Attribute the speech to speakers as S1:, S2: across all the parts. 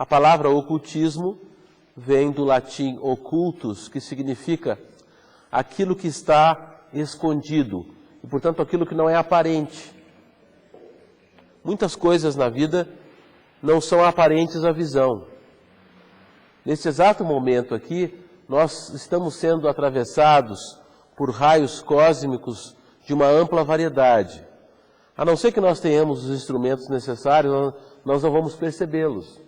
S1: A palavra ocultismo vem do latim occultus, que significa aquilo que está escondido, e portanto aquilo que não é aparente. Muitas coisas na vida não são aparentes à visão. Nesse exato momento aqui, nós estamos sendo atravessados por raios cósmicos de uma ampla variedade. A não ser que nós tenhamos os instrumentos necessários, nós não vamos percebê-los.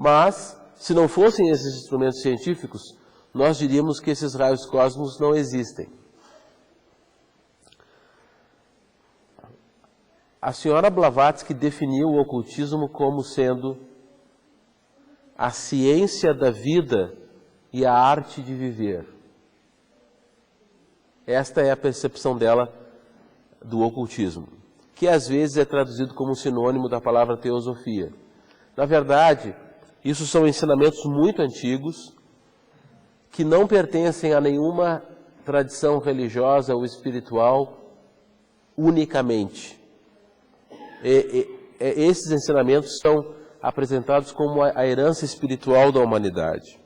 S1: Mas, se não fossem esses instrumentos científicos, nós diríamos que esses raios cósmicos não existem. A senhora Blavatsky definiu o ocultismo como sendo a ciência da vida e a arte de viver. Esta é a percepção dela do ocultismo, que às vezes é traduzido como sinônimo da palavra teosofia. Na verdade, isso são ensinamentos muito antigos, que não pertencem a nenhuma tradição religiosa ou espiritual unicamente. Esses ensinamentos são apresentados como a herança espiritual da humanidade.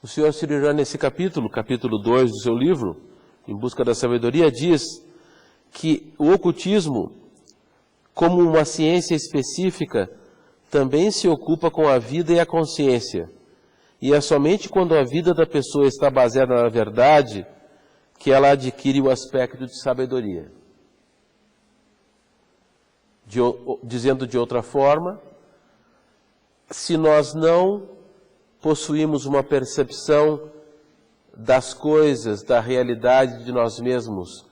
S1: O Sr. Sri, nesse capítulo 2 do seu livro, Em Busca da Sabedoria, diz que o ocultismo, como uma ciência específica, também se ocupa com a vida e a consciência. E é somente quando a vida da pessoa está baseada na verdade que ela adquire o aspecto de sabedoria. Dizendo de outra forma, se nós não possuímos uma percepção das coisas, da realidade de nós mesmos,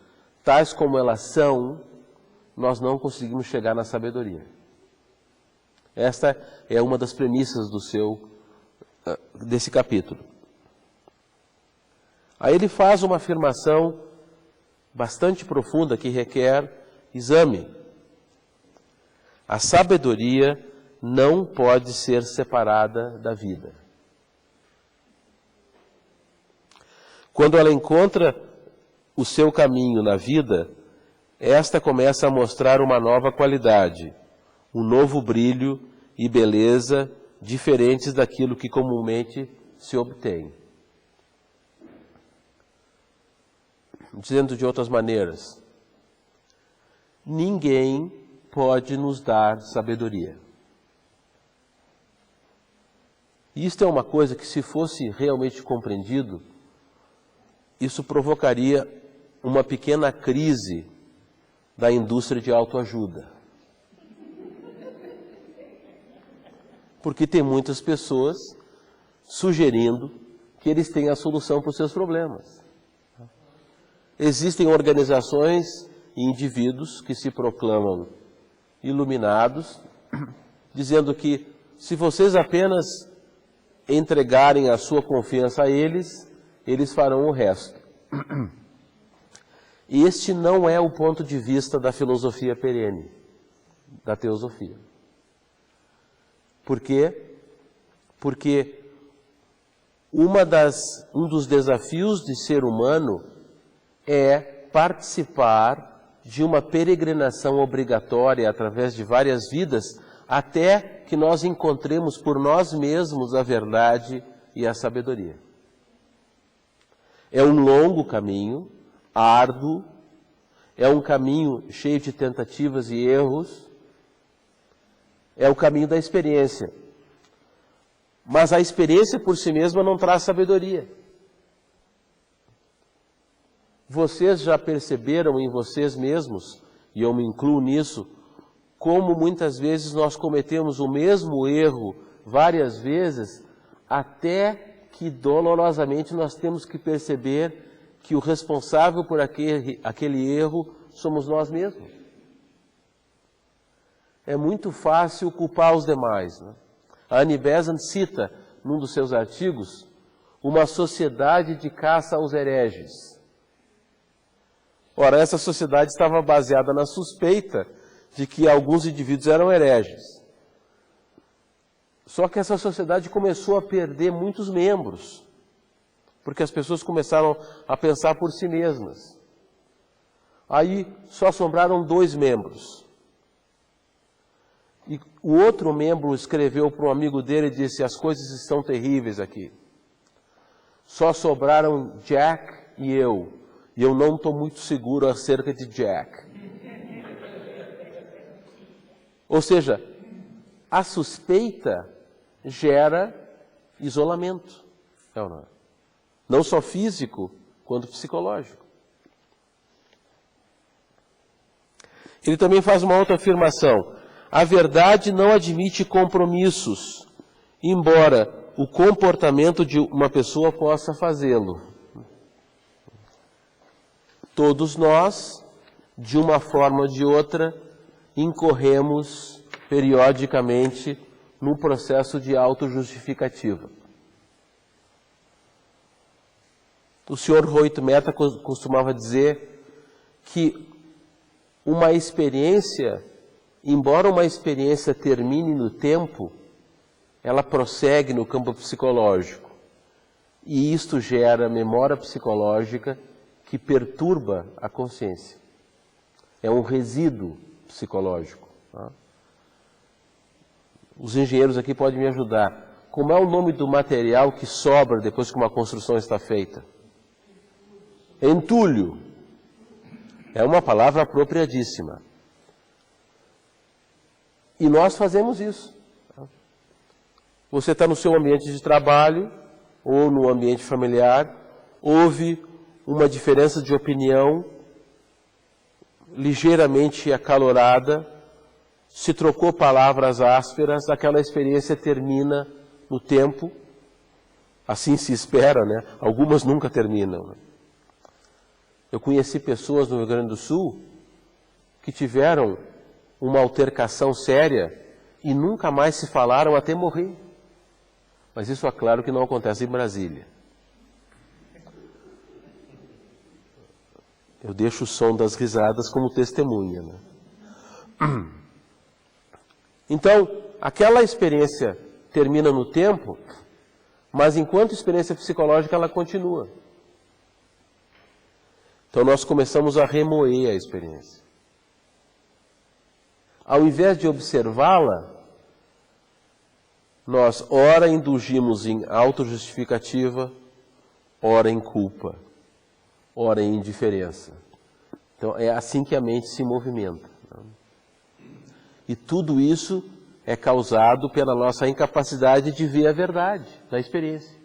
S1: tais como elas são, nós não conseguimos chegar na sabedoria. Esta é uma das premissas desse capítulo. Aí ele faz uma afirmação bastante profunda que requer exame. A sabedoria não pode ser separada da vida. Quando ela encontra o seu caminho na vida, esta começa a mostrar uma nova qualidade, um novo brilho e beleza diferentes daquilo que comumente se obtém. Dizendo de outras maneiras, ninguém pode nos dar sabedoria. E isto é uma coisa que, se fosse realmente compreendido, isso provocaria uma pequena crise da indústria de autoajuda. Porque tem muitas pessoas sugerindo que eles têm a solução para os seus problemas. Existem organizações e indivíduos que se proclamam iluminados, dizendo que se vocês apenas entregarem a sua confiança a eles, eles farão o resto. E este não é o ponto de vista da filosofia perene, da teosofia. Por quê? Porque um dos desafios de ser humano é participar de uma peregrinação obrigatória através de várias vidas, até que nós encontremos por nós mesmos a verdade e a sabedoria. É um longo caminho, árduo, é um caminho cheio de tentativas e erros, é o caminho da experiência. Mas a experiência por si mesma não traz sabedoria. Vocês já perceberam em vocês mesmos, e eu me incluo nisso, como muitas vezes nós cometemos o mesmo erro várias vezes, até que dolorosamente nós temos que perceber que o responsável por aquele erro somos nós mesmos. É muito fácil culpar os demais, né? A Annie Besant cita, num dos seus artigos, uma sociedade de caça aos hereges. Ora, essa sociedade estava baseada na suspeita de que alguns indivíduos eram hereges. Só que essa sociedade começou a perder muitos membros, porque as pessoas começaram a pensar por si mesmas. Aí só sobraram 2 membros. E o outro membro escreveu para um amigo dele e disse: as coisas estão terríveis aqui. Só sobraram Jack e eu não estou muito seguro acerca de Jack. Ou seja, a suspeita gera isolamento. É ou não? Não só físico, quanto psicológico. Ele também faz uma outra afirmação. A verdade não admite compromissos, embora o comportamento de uma pessoa possa fazê-lo. Todos nós, de uma forma ou de outra, incorremos periodicamente no processo de autojustificativa. O senhor Rohit Mehta costumava dizer que uma experiência, embora uma experiência termine no tempo, ela prossegue no campo psicológico. E isto gera memória psicológica que perturba a consciência. É um resíduo psicológico. Tá? Os engenheiros aqui podem me ajudar. Como é o nome do material que sobra depois que uma construção está feita? Entulho. É uma palavra apropriadíssima. E nós fazemos isso. Você está no seu ambiente de trabalho ou no ambiente familiar, houve uma diferença de opinião ligeiramente acalorada, se trocou palavras ásperas, aquela experiência termina no tempo, assim se espera, né? Algumas nunca terminam. Né? Eu conheci pessoas no Rio Grande do Sul que tiveram uma altercação séria e nunca mais se falaram até morrer. Mas isso é claro que não acontece em Brasília. Eu deixo o som das risadas como testemunha. Né? Então, aquela experiência termina no tempo, mas enquanto experiência psicológica ela continua. Então nós começamos a remoer a experiência. Ao invés de observá-la, nós ora indulgimos em autojustificativa, ora em culpa, ora em indiferença. Então é assim que a mente se movimenta. E tudo isso é causado pela nossa incapacidade de ver a verdade da experiência.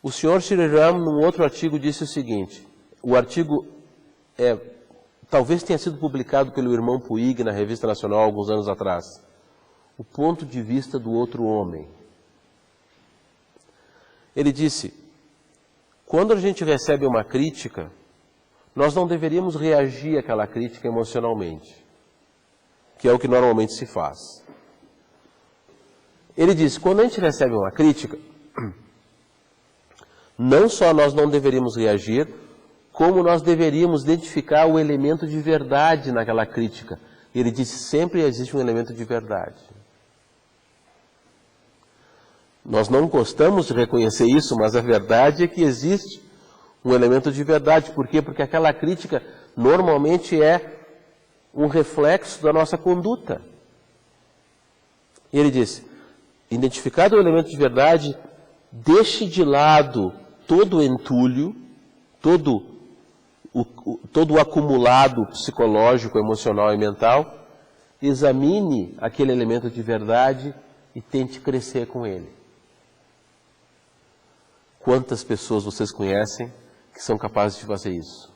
S1: O Sr. Sri Ram, num outro artigo, disse o seguinte, o artigo talvez tenha sido publicado pelo irmão Puig na Revista Nacional alguns anos atrás. O ponto de vista do outro homem. Ele disse, quando a gente recebe uma crítica, nós não deveríamos reagir àquela crítica emocionalmente, que é o que normalmente se faz. Ele disse, quando a gente recebe uma crítica, não só nós não deveríamos reagir, como nós deveríamos identificar o elemento de verdade naquela crítica. Ele disse, sempre existe um elemento de verdade. Nós não gostamos de reconhecer isso, mas a verdade é que existe um elemento de verdade. Por quê? Porque aquela crítica normalmente é um reflexo da nossa conduta. E ele disse, identificado o elemento de verdade, deixe de lado todo o entulho, todo o acumulado psicológico, emocional e mental, examine aquele elemento de verdade e tente crescer com ele. Quantas pessoas vocês conhecem que são capazes de fazer isso?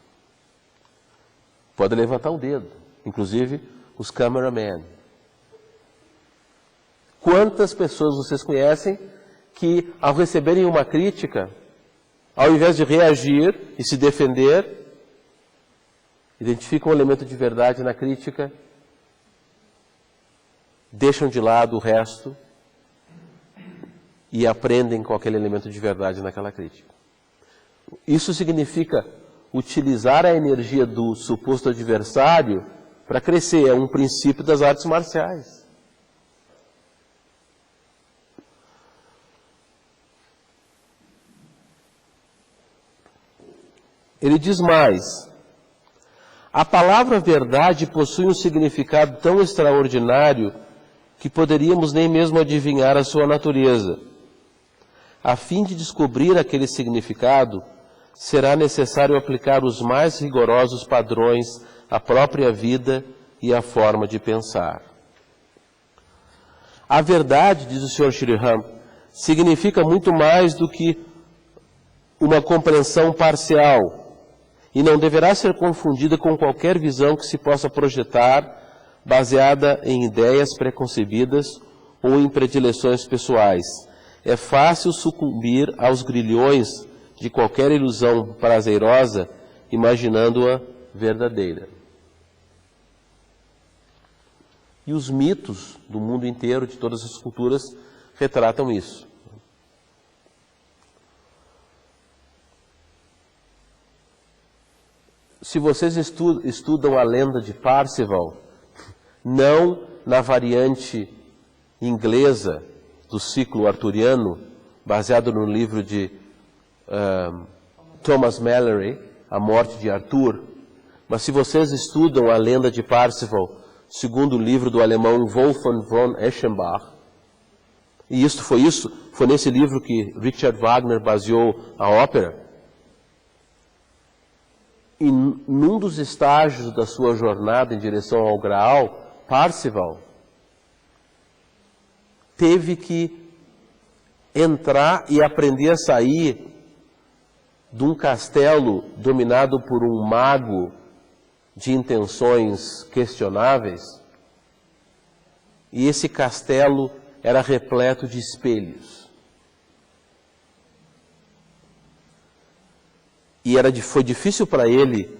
S1: Pode levantar o dedo, inclusive os cameramen. Quantas pessoas vocês conhecem que, ao receberem uma crítica, ao invés de reagir e se defender, identificam um elemento de verdade na crítica, deixam de lado o resto e aprendem com aquele elemento de verdade naquela crítica. Isso significa utilizar a energia do suposto adversário para crescer. É um princípio das artes marciais. Ele diz mais, A palavra verdade possui um significado tão extraordinário que poderíamos nem mesmo adivinhar a sua natureza. A fim de descobrir aquele significado, será necessário aplicar os mais rigorosos padrões à própria vida e à forma de pensar. A verdade, diz o Sr. Sri Ram, significa muito mais do que uma compreensão parcial e não deverá ser confundida com qualquer visão que se possa projetar baseada em ideias preconcebidas ou em predileções pessoais. É fácil sucumbir aos grilhões de qualquer ilusão prazerosa, imaginando-a verdadeira. E os mitos do mundo inteiro, de todas as culturas, retratam isso. Se vocês estudam a lenda de Parzival, não na variante inglesa do ciclo arturiano, baseado no livro de Thomas Malory, A Morte de Arthur, mas se vocês estudam a lenda de Parzival, segundo o livro do alemão Wolfgang von Eschenbach, e foi nesse livro que Richard Wagner baseou a ópera, e num dos estágios da sua jornada em direção ao Graal, Parzival teve que entrar e aprender a sair de um castelo dominado por um mago de intenções questionáveis, e esse castelo era repleto de espelhos. E foi difícil para ele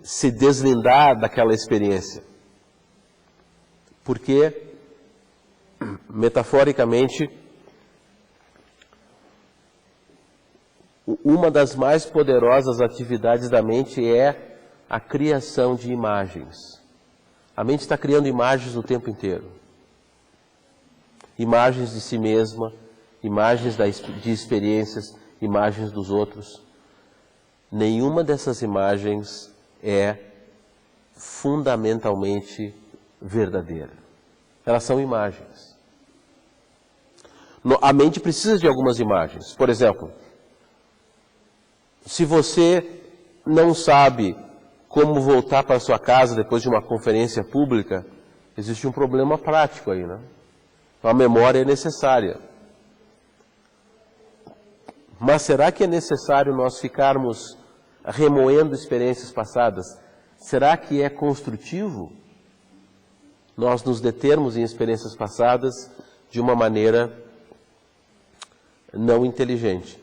S1: se deslindar daquela experiência, porque, metaforicamente, uma das mais poderosas atividades da mente é a criação de imagens. A mente está criando imagens o tempo inteiro. Imagens de si mesma, imagens de experiências, imagens dos outros. Nenhuma dessas imagens é fundamentalmente verdadeira. Elas são imagens. A mente precisa de algumas imagens. Por exemplo, se você não sabe como voltar para sua casa depois de uma conferência pública, existe um problema prático aí, né? A memória é necessária. Mas será que é necessário nós ficarmos remoendo experiências passadas? Será que é construtivo nós nos determos em experiências passadas de uma maneira não inteligente?